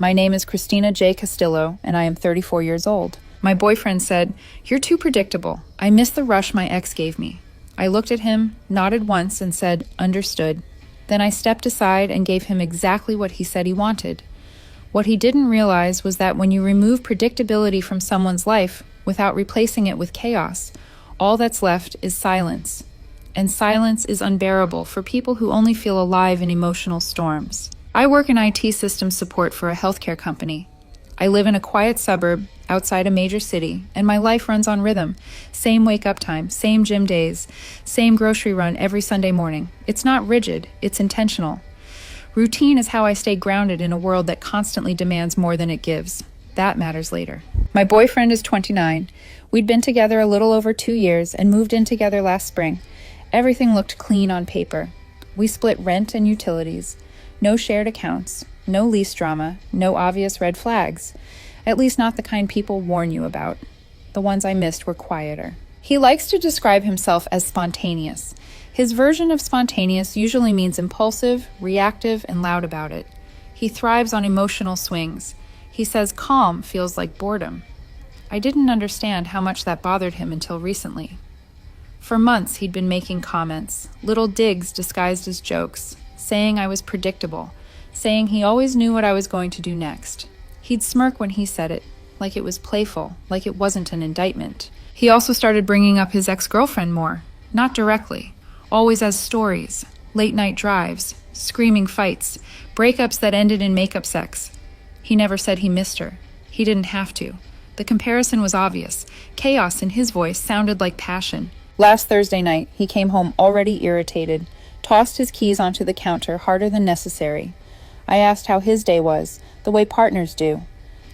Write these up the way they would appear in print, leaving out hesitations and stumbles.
My name is Christina J. Castillo, and I am 34 years old. My boyfriend said, "You're too predictable. I miss the rush my ex gave me." I looked at him, nodded once, and said, "Understood." Then I stepped aside and gave him exactly what he said he wanted. What he didn't realize was that when you remove predictability from someone's life without replacing it with chaos, all that's left is silence. And silence is unbearable for people who only feel alive in emotional storms. I work in IT systems support for a healthcare company. I live in a quiet suburb outside a major city, and my life runs on rhythm. Same wake-up time, same gym days, same grocery run every Sunday morning. It's not rigid, it's intentional. Routine is how I stay grounded in a world that constantly demands more than it gives. That matters later. My boyfriend is 29. We'd been together a little over 2 years and moved in together last spring. Everything looked clean on paper. We split rent and utilities. No shared accounts. No lease drama. No obvious red flags. At least not the kind people warn you about. The ones I missed were quieter. He likes to describe himself as spontaneous. His version of spontaneous usually means impulsive, reactive, and loud about it. He thrives on emotional swings. He says calm feels like boredom. I didn't understand how much that bothered him until recently. For months, he'd been making comments, little digs disguised as jokes, saying I was predictable, saying he always knew what I was going to do next. He'd smirk when he said it, like it was playful, like it wasn't an indictment. He also started bringing up his ex-girlfriend more, not directly, always as stories, late-night drives, screaming fights, breakups that ended in makeup sex. He never said he missed her. He didn't have to. The comparison was obvious. Chaos in his voice sounded like passion. Last Thursday night, he came home already irritated, tossed his keys onto the counter harder than necessary. I asked how his day was, the way partners do.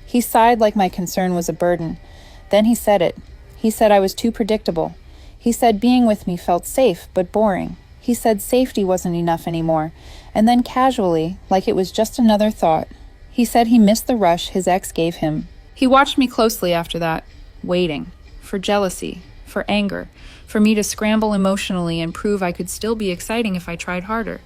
He sighed like my concern was a burden. Then he said it. He said I was too predictable. He said being with me felt safe, but boring. He said safety wasn't enough anymore. And then casually, like it was just another thought, he said he missed the rush his ex gave him. He watched me closely after that, waiting, for jealousy, for anger, for me to scramble emotionally and prove I could still be exciting if I tried harder.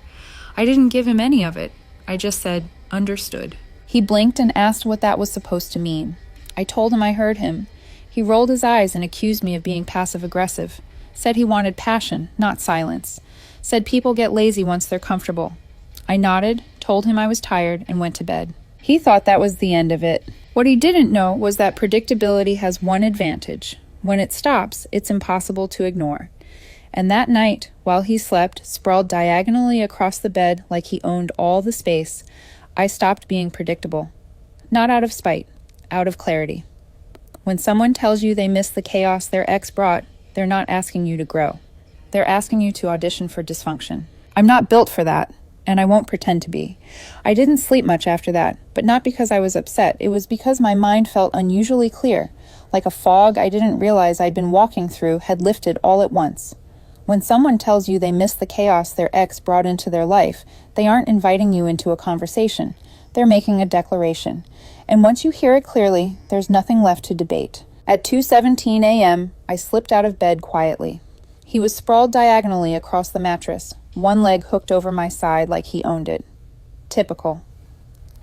I didn't give him any of it. I just said, understood. He blinked and asked what that was supposed to mean. I told him I heard him. He rolled his eyes and accused me of being passive-aggressive. Said he wanted passion, not silence. Said people get lazy once they're comfortable. I nodded, told him I was tired, and went to bed. He thought that was the end of it. What he didn't know was that predictability has one advantage. When it stops, it's impossible to ignore. And that night, while he slept, sprawled diagonally across the bed like he owned all the space, I stopped being predictable. Not out of spite, out of clarity. When someone tells you they miss the chaos their ex brought, they're not asking you to grow. They're asking you to audition for dysfunction. I'm not built for that, and I won't pretend to be. I didn't sleep much after that, but not because I was upset. It was because my mind felt unusually clear, like a fog I didn't realize I'd been walking through had lifted all at once. When someone tells you they miss the chaos their ex brought into their life, they aren't inviting you into a conversation. They're making a declaration. And once you hear it clearly, there's nothing left to debate. At 2:17 a.m., I slipped out of bed quietly. He was sprawled diagonally across the mattress, one leg hooked over my side like he owned it. Typical.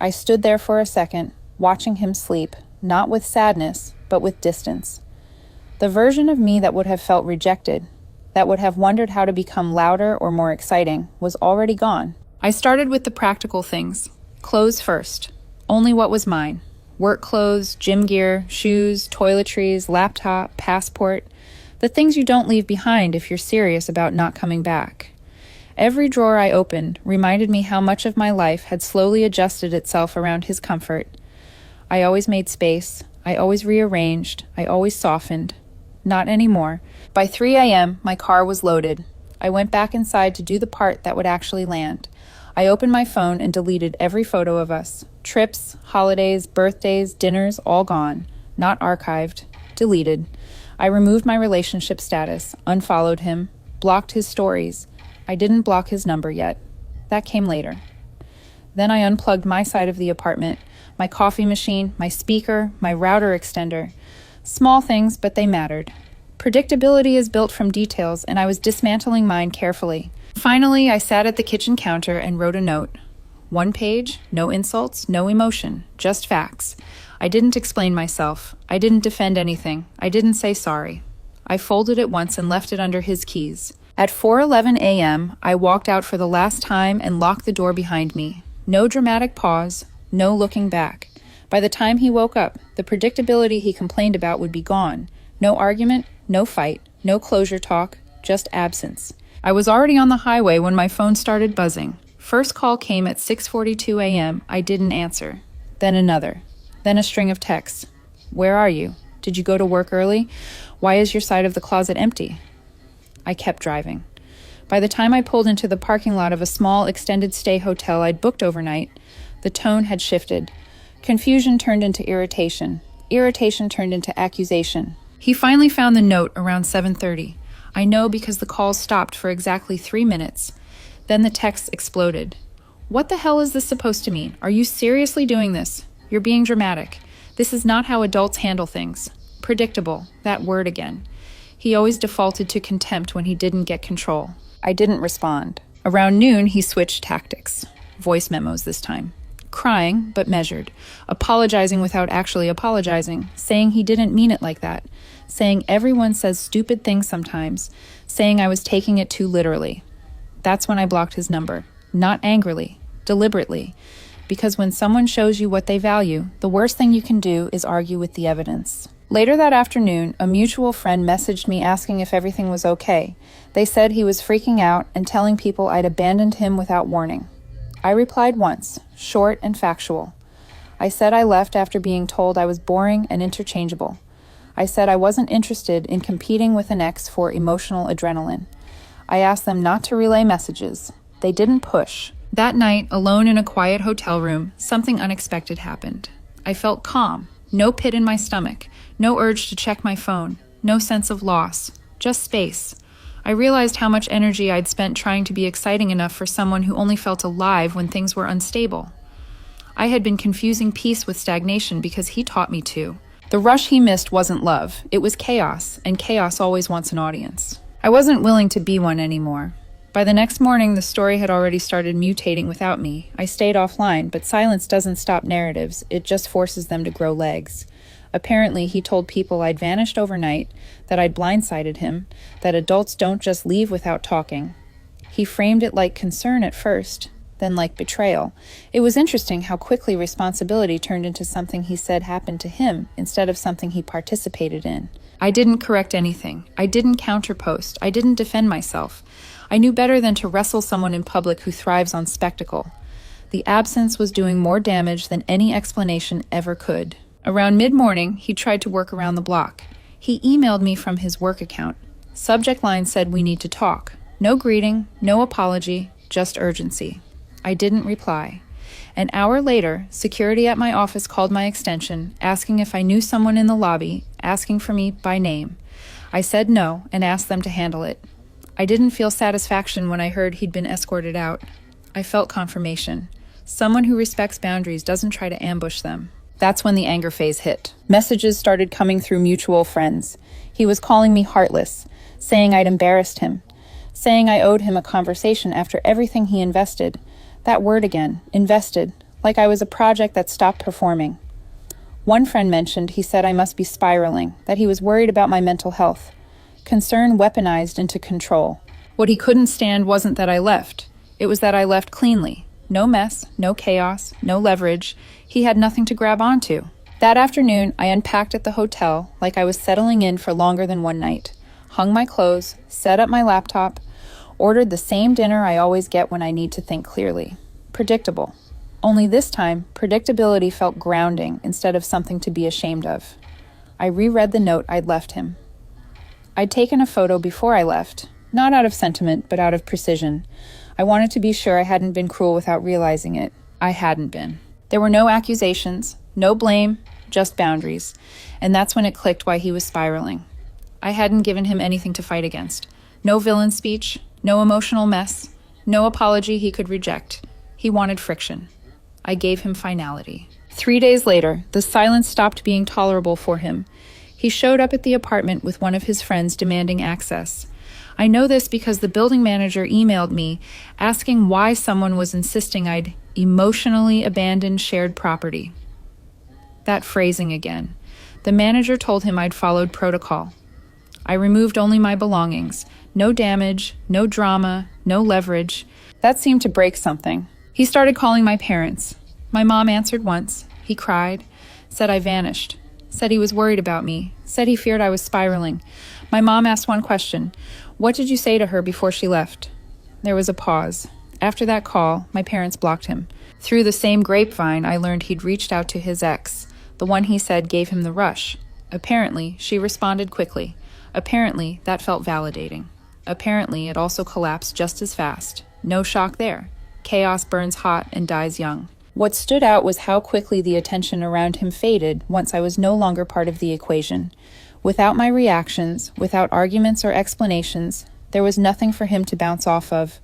I stood there for a second, watching him sleep, not with sadness, but with distance. The version of me that would have felt rejected, that would have wondered how to become louder or more exciting, was already gone. I started with the practical things. Clothes first. Only what was mine. Work clothes, gym gear, shoes, toiletries, laptop, passport. The things you don't leave behind if you're serious about not coming back. Every drawer I opened reminded me how much of my life had slowly adjusted itself around his comfort. I always made space. I always rearranged. I always softened. Not anymore. By 3 a.m., my car was loaded. I went back inside to do the part that would actually land. I opened my phone and deleted every photo of us. Trips, holidays, birthdays, dinners, all gone. Not archived. Deleted. I removed my relationship status, unfollowed him, blocked his stories. I didn't block his number yet. That came later. Then I unplugged my side of the apartment, my coffee machine, my speaker, my router extender. Small things, but they mattered. Predictability is built from details, and I was dismantling mine carefully. Finally, I sat at the kitchen counter and wrote a note. 1 page, no insults, no emotion, just facts. I didn't explain myself. I didn't defend anything. I didn't say sorry. I folded it once and left it under his keys. At 4:11 a.m., I walked out for the last time and locked the door behind me. No dramatic pause, no looking back. By the time he woke up, the predictability he complained about would be gone. No argument, no fight, no closure talk, just absence. I was already on the highway when my phone started buzzing. First call came at 6:42 a.m. I didn't answer. Then another. Then a string of texts. Where are you? Did you go to work early? Why is your side of the closet empty? I kept driving. By the time I pulled into the parking lot of a small extended stay hotel I'd booked overnight, the tone had shifted. Confusion turned into irritation. Irritation turned into accusation. He finally found the note around 7:30. I know because the calls stopped for exactly 3 minutes. Then the texts exploded. What the hell is this supposed to mean? Are you seriously doing this? You're being dramatic. This is not how adults handle things. Predictable. That word again. He always defaulted to contempt when he didn't get control. I didn't respond. Around noon, he switched tactics. Voice memos this time. Crying, but measured. Apologizing without actually apologizing. Saying he didn't mean it like that. Saying everyone says stupid things sometimes. Saying I was taking it too literally. That's when I blocked his number. Not angrily. Deliberately. Because when someone shows you what they value, the worst thing you can do is argue with the evidence. Later that afternoon, a mutual friend messaged me asking if everything was okay. They said he was freaking out and telling people I'd abandoned him without warning. I replied once, short and factual. I said I left after being told I was boring and interchangeable. I said I wasn't interested in competing with an ex for emotional adrenaline. I asked them not to relay messages. They didn't push. That night, alone in a quiet hotel room, something unexpected happened. I felt calm, no pit in my stomach, no urge to check my phone, no sense of loss, just space. I realized how much energy I'd spent trying to be exciting enough for someone who only felt alive when things were unstable. I had been confusing peace with stagnation because he taught me to. The rush he missed wasn't love, it was chaos, and chaos always wants an audience. I wasn't willing to be one anymore. By the next morning, the story had already started mutating without me. I stayed offline, but silence doesn't stop narratives, it just forces them to grow legs. Apparently, he told people I'd vanished overnight, that I'd blindsided him, that adults don't just leave without talking. He framed it like concern at first, then like betrayal. It was interesting how quickly responsibility turned into something he said happened to him instead of something he participated in. I didn't correct anything. I didn't counterpost. I didn't defend myself. I knew better than to wrestle someone in public who thrives on spectacle. The absence was doing more damage than any explanation ever could. Around mid-morning, he tried to work around the block. He emailed me from his work account. Subject line said we need to talk. No greeting, no apology, just urgency. I didn't reply. An hour later, security at my office called my extension, asking if I knew someone in the lobby, asking for me by name. I said no and asked them to handle it. I didn't feel satisfaction when I heard he'd been escorted out. I felt confirmation. Someone who respects boundaries doesn't try to ambush them. That's when the anger phase hit. Messages started coming through mutual friends. He was calling me heartless, saying I'd embarrassed him, saying I owed him a conversation after everything he invested. That word again, invested, like I was a project that stopped performing. One friend mentioned he said I must be spiraling, that he was worried about my mental health. Concern weaponized into control. What he couldn't stand wasn't that I left. It was that I left cleanly. No mess, no chaos, no leverage. He had nothing to grab onto. That afternoon, I unpacked at the hotel like I was settling in for longer than one night. Hung my clothes, set up my laptop, ordered the same dinner I always get when I need to think clearly. Predictable. Only this time, predictability felt grounding instead of something to be ashamed of. I reread the note I'd left him. I'd taken a photo before I left, not out of sentiment, but out of precision. I wanted to be sure I hadn't been cruel without realizing it. I hadn't been. There were no accusations, no blame, just boundaries. And that's when it clicked why he was spiraling. I hadn't given him anything to fight against. No villain speech, no emotional mess, no apology he could reject. He wanted friction. I gave him finality. 3 days later, the silence stopped being tolerable for him. He showed up at the apartment with one of his friends demanding access. I know this because the building manager emailed me asking why someone was insisting I'd Emotionally abandoned shared property. That phrasing again. The manager told him I'd followed protocol. I removed only my belongings. No damage, no drama, no leverage. That seemed to break something. He started calling my parents. My mom answered once. He cried, said I vanished, said he was worried about me, said he feared I was spiraling. My mom asked one question. What did you say to her before she left? There was a pause. After that call, my parents blocked him. Through the same grapevine, I learned he'd reached out to his ex, the one he said gave him the rush. Apparently, she responded quickly. Apparently, that felt validating. Apparently, it also collapsed just as fast. No shock there. Chaos burns hot and dies young. What stood out was how quickly the attention around him faded once I was no longer part of the equation. Without my reactions, without arguments or explanations, there was nothing for him to bounce off of.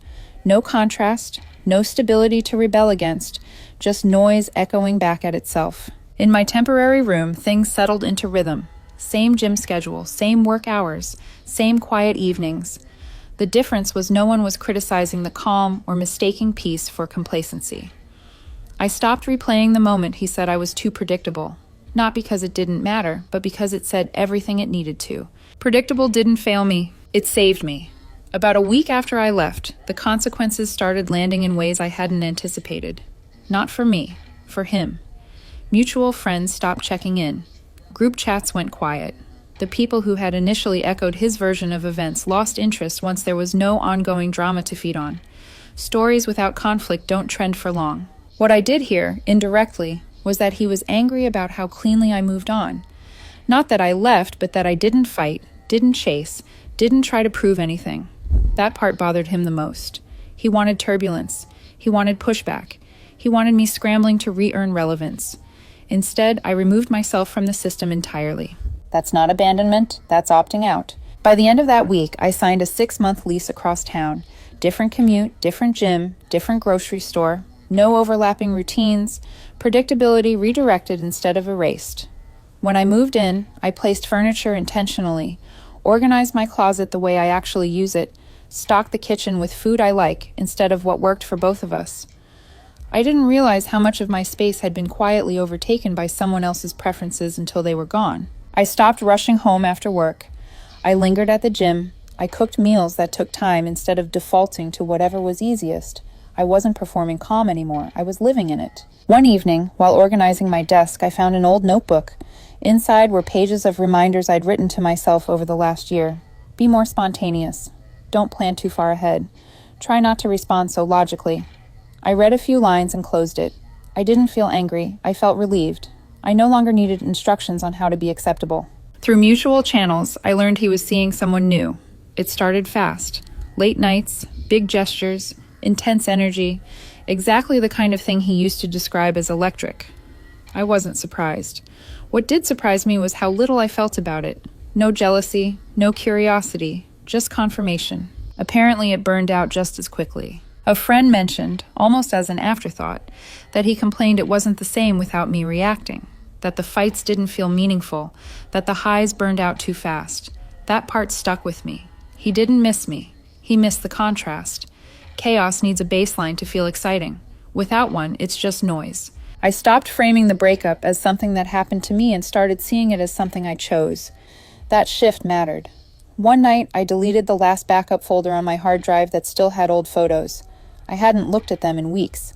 No contrast, no stability to rebel against, just noise echoing back at itself. In my temporary room, things settled into rhythm. Same gym schedule, same work hours, same quiet evenings. The difference was no one was criticizing the calm or mistaking peace for complacency. I stopped replaying the moment he said I was too predictable. Not because it didn't matter, but because it said everything it needed to. Predictable didn't fail me. It saved me. About a week after I left, the consequences started landing in ways I hadn't anticipated. Not for me, for him. Mutual friends stopped checking in. Group chats went quiet. The people who had initially echoed his version of events lost interest once there was no ongoing drama to feed on. Stories without conflict don't trend for long. What I did hear, indirectly, was that he was angry about how cleanly I moved on. Not that I left, but that I didn't fight, didn't chase, didn't try to prove anything. That part bothered him the most. He wanted turbulence. He wanted pushback. He wanted me scrambling to re-earn relevance. Instead, I removed myself from the system entirely. That's not abandonment, that's opting out. By the end of that week, I signed a 6-month lease across town. Different commute, different gym, different grocery store, no overlapping routines, predictability redirected instead of erased. When I moved in, I placed furniture intentionally, organized my closet the way I actually use it, stocked the kitchen with food I like instead of what worked for both of us. I didn't realize how much of my space had been quietly overtaken by someone else's preferences until they were gone. I stopped rushing home after work. I lingered at the gym. I cooked meals that took time instead of defaulting to whatever was easiest. I wasn't performing calm anymore. I was living in it. One evening, while organizing my desk, I found an old notebook. Inside were pages of reminders I'd written to myself over the last year. Be more spontaneous. Don't plan too far ahead. Try not to respond so logically. I read a few lines and closed it. I didn't feel angry. I felt relieved. I no longer needed instructions on how to be acceptable. Through mutual channels, I learned he was seeing someone new. It started fast. Late nights, big gestures, intense energy, exactly the kind of thing he used to describe as electric. I wasn't surprised. What did surprise me was how little I felt about it. No jealousy, no curiosity, just confirmation. Apparently it burned out just as quickly. A friend mentioned, almost as an afterthought, that he complained it wasn't the same without me reacting, that the fights didn't feel meaningful, that the highs burned out too fast. That part stuck with me. He didn't miss me. He missed the contrast. Chaos needs a baseline to feel exciting. Without one, it's just noise. I stopped framing the breakup as something that happened to me and started seeing it as something I chose. That shift mattered. One night, I deleted the last backup folder on my hard drive that still had old photos. I hadn't looked at them in weeks.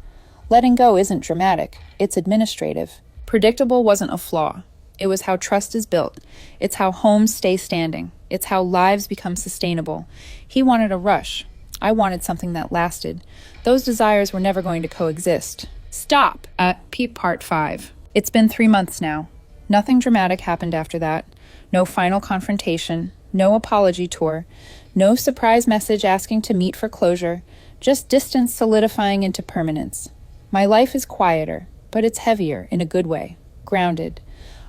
Letting go isn't dramatic. It's administrative. Predictable wasn't a flaw. It was how trust is built. It's how homes stay standing. It's how lives become sustainable. He wanted a rush. I wanted something that lasted. Those desires were never going to coexist. Stop! Peep Part 5. It's been 3 months now. Nothing dramatic happened after that. No final confrontation. No apology tour. No surprise message asking to meet for closure. Just distance solidifying into permanence. My life is quieter, but it's heavier in a good way. Grounded.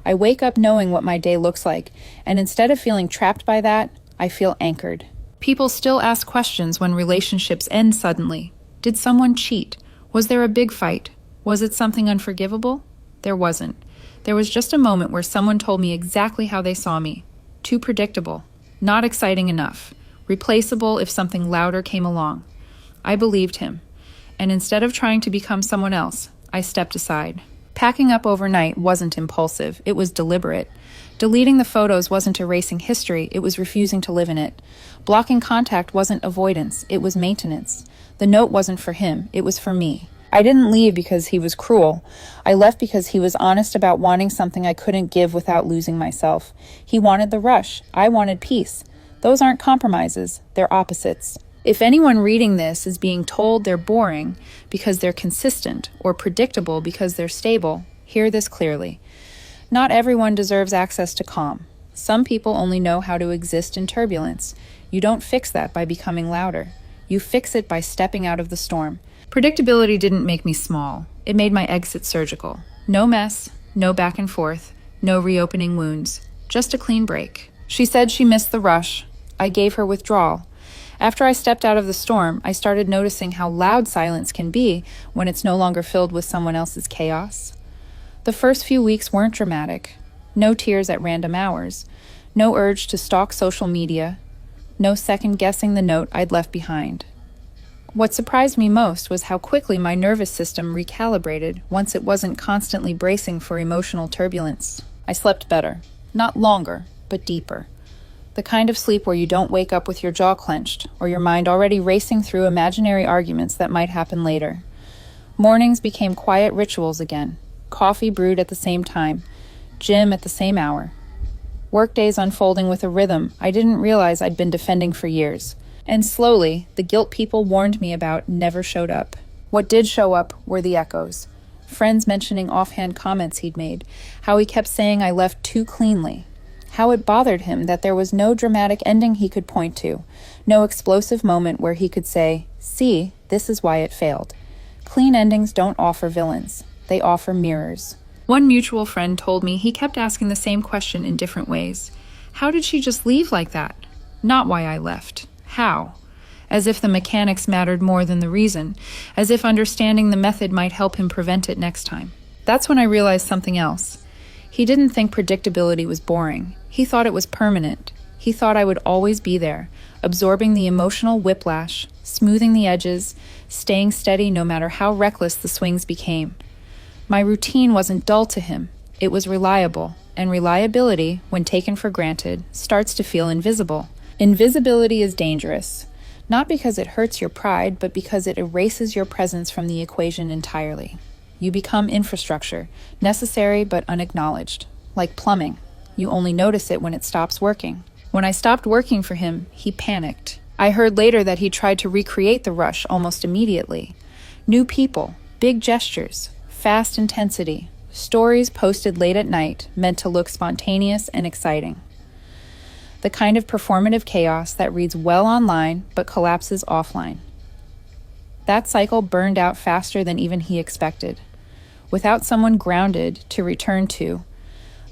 I wake up knowing what my day looks like, and instead of feeling trapped by that, I feel anchored. People still ask questions when relationships end suddenly. Did someone cheat? Was there a big fight? Was it something unforgivable? There wasn't. There was just a moment where someone told me exactly how they saw me. Too predictable. Not exciting enough. Replaceable if something louder came along. I believed him. and instead of trying to become someone else, I stepped aside. Packing up overnight wasn't impulsive, it was deliberate. Deleting the photos wasn't erasing history, it was refusing to live in it. Blocking contact wasn't avoidance, it was maintenance. The note wasn't for him, it was for me. I didn't leave because he was cruel. I left because he was honest about wanting something I couldn't give without losing myself. He wanted the rush. I wanted peace. Those aren't compromises. They're opposites. If anyone reading this is being told they're boring because they're consistent or predictable because they're stable, hear this clearly. Not everyone deserves access to calm. Some people only know how to exist in turbulence. You don't fix that by becoming louder. You fix it by stepping out of the storm. Predictability didn't make me small. It made my exit surgical. No mess, no back and forth, no reopening wounds. Just a clean break. She said she missed the rush. I gave her withdrawal. After I stepped out of the storm, I started noticing how loud silence can be when it's no longer filled with someone else's chaos. The first few weeks weren't dramatic. No tears at random hours. No urge to stalk social media. No second-guessing the note I'd left behind. What surprised me most was how quickly my nervous system recalibrated once it wasn't constantly bracing for emotional turbulence. I slept better. Not longer, but deeper. The kind of sleep where you don't wake up with your jaw clenched, or your mind already racing through imaginary arguments that might happen later. Mornings became quiet rituals again. Coffee brewed at the same time. Gym at the same hour. Workdays unfolding with a rhythm I didn't realize I'd been defending for years. And slowly, the guilt people warned me about never showed up. What did show up were the echoes. Friends mentioning offhand comments he'd made, how he kept saying I left too cleanly, how it bothered him that there was no dramatic ending he could point to, no explosive moment where he could say, see, this is why it failed. Clean endings don't offer villains. They offer mirrors. One mutual friend told me he kept asking the same question in different ways. How did she just leave like that? Not why I left. How? As if the mechanics mattered more than the reason, as if understanding the method might help him prevent it next time. That's when I realized something else. He didn't think predictability was boring. He thought it was permanent. He thought I would always be there, absorbing the emotional whiplash, smoothing the edges, staying steady no matter how reckless the swings became. My routine wasn't dull to him. It was reliable, and reliability, when taken for granted, starts to feel invisible. Invisibility is dangerous, not because it hurts your pride, but because it erases your presence from the equation entirely. You become infrastructure, necessary but unacknowledged. Like plumbing, you only notice it when it stops working. When I stopped working for him, he panicked. I heard later that he tried to recreate the rush almost immediately. New people, big gestures, fast intensity, stories posted late at night meant to look spontaneous and exciting. The kind of performative chaos that reads well online but collapses offline. That cycle burned out faster than even he expected. Without someone grounded to return to,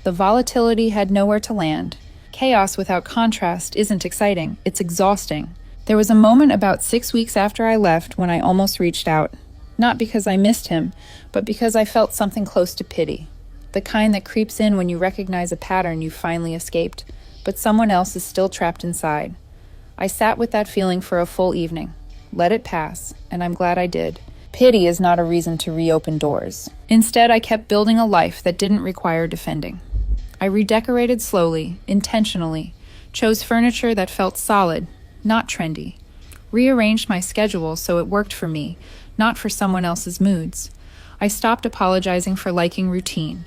the volatility had nowhere to land. Chaos without contrast isn't exciting, it's exhausting. There was a moment about 6 weeks after I left when I almost reached out. Not because I missed him, but because I felt something close to pity. The kind that creeps in when you recognize a pattern you finally escaped, but someone else is still trapped inside. I sat with that feeling for a full evening, let it pass, and I'm glad I did. Pity is not a reason to reopen doors. Instead, I kept building a life that didn't require defending. I redecorated slowly, intentionally, chose furniture that felt solid, not trendy, rearranged my schedule so it worked for me, not for someone else's moods. I stopped apologizing for liking routine,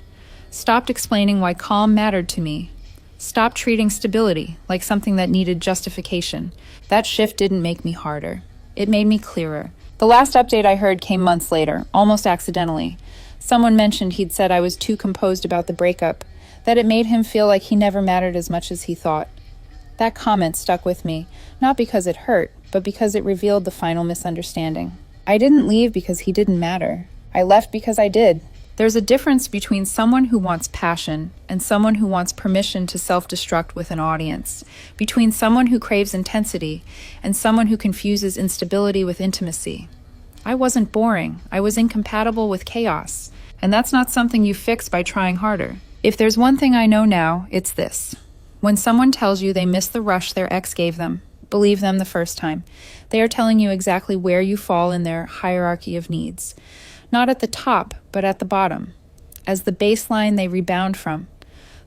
stopped explaining why calm mattered to me, stopped treating stability like something that needed justification. That shift didn't make me harder. It made me clearer. The last update I heard came months later, almost accidentally. Someone mentioned he'd said I was too composed about the breakup, that it made him feel like he never mattered as much as he thought. That comment stuck with me, not because it hurt, but because it revealed the final misunderstanding. I didn't leave because he didn't matter. I left because I did. There's a difference between someone who wants passion and someone who wants permission to self-destruct with an audience, between someone who craves intensity and someone who confuses instability with intimacy. I wasn't boring. I was incompatible with chaos. And that's not something you fix by trying harder. If there's one thing I know now, it's this. When someone tells you they miss the rush their ex gave them, Believe them the first time. They are telling you exactly where you fall in their hierarchy of needs. Not at the top, but at the bottom. As the baseline they rebound from.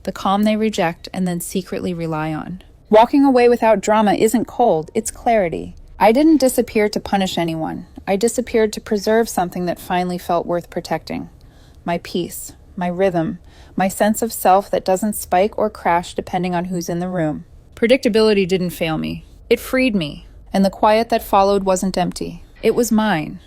The calm they reject and then secretly rely on. Walking away without drama isn't cold, it's clarity. I didn't disappear to punish anyone. I disappeared to preserve something that finally felt worth protecting. My peace, my rhythm, my sense of self that doesn't spike or crash depending on who's in the room. Predictability didn't fail me. It freed me, and the quiet that followed wasn't empty. It was mine.